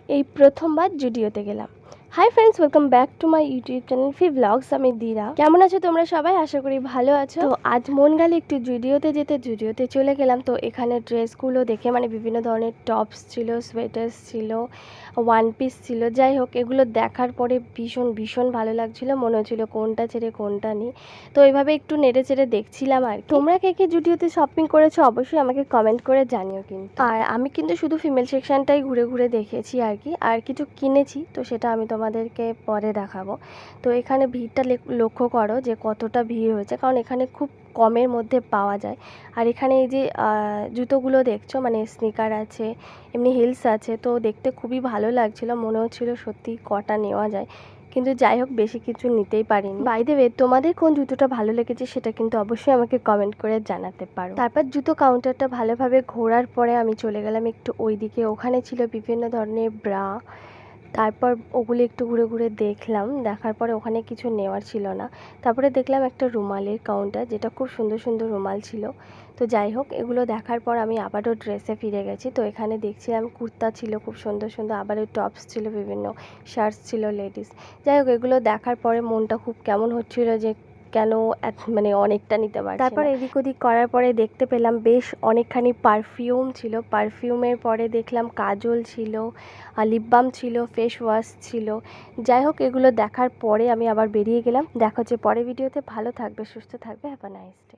এই প্রথমবার জুডিওতে গেলাম। Hi friends, welcome back to my YouTube channel Fi Vlogs. আমি দিরা। কেমন আছো তোমরা সবাই? আশা করি ভালো আছো। তো আজ মন গেল একটু জুডিওতে চলে গেলাম। তো এখানে ড্রেসগুলো দেখে মানে বিভিন্ন ধরনের টপস ছিল, সোয়েটার্স ছিল, ওয়ান পিস ছিল, যাই হোক এগুলো দেখার পরে ভীষণ ভালো লাগছিল। মনে হচ্ছিল কোনটা ছেড়ে কোনটা নিই। তো এইভাবে একটু নেড়ে চেড়ে দেখছিলাম আর তোমরা কে জুডিওতে শপিং করেছো অবশ্যই আমাকে কমেন্ট করে জানিও কিন্তু। আর আমি কিন্তু শুধু ফিমেল সেকশনটাই ঘুরে দেখেছি আর কিছু কিনেছি, তো সেটা আমি তোমাদেরকে পরে দেখাবো। তো এখানে ভিড়টা লক্ষ্য করো যে কতটা ভিড় হয়েছে, কারণ এখানে খুব কমের মধ্যে পাওয়া যায়। আর এখানে এই যে জুতোগুলো দেখছো, মানে স্নিকার আছে, এমনি হিলস আছে, তো দেখতে খুবই ভালো লাগছিল। মনে হচ্ছিল সত্যি কটা নেওয়া যায়, কিন্তু যাই হোক বেশি কিছু নিতেই পারিনি। বাই দ্য ওয়ে, তোমাদের কোন জুতোটা ভালো লেগেছে সেটা কিন্তু অবশ্যই আমাকে কমেন্ট করে জানাতে পারো। তারপর জুতো কাউন্টারটা ভালোভাবে ঘোরার পরে আমি চলে গেলাম একটু ওইদিকে। ওখানে ছিল বিভিন্ন ধরনের ব্রা। তারপর ওগুলি একটু ঘুরে দেখলাম। দেখার পরে ওখানে কিছু নেওয়ার ছিল না। তারপরে দেখলাম একটা রুমালের কাউন্টার, যেটা খুব সুন্দর রুমাল ছিল। তো যাই হোক এগুলো দেখার পর আমি আবারও ড্রেসে ফিরে গেছি। তো এখানে দেখছিলাম কুর্তা ছিল খুব সুন্দর, আবারও টপস ছিল, বিভিন্ন শার্টস ছিল লেডিস। যাই হোক এগুলো দেখার পরে মনটা খুব কেমন হচ্ছিল যে কেন মানে অনেকটা নিতে পারছি। তারপর এদিক ওদিক করার পরে দেখতে পেলাম বেশ অনেকখানি পারফিউম ছিল। পারফিউমের পরে দেখলাম কাজল ছিল, লিপ বাম ছিল, ফেস ওয়াশ ছিল। যাই হোক এগুলো দেখার পরে আমি আবার বেরিয়ে গেলাম। দেখা হচ্ছে পরের ভিডিওতে। ভালো থাকবে, সুস্থ থাকবে। Have a nice day.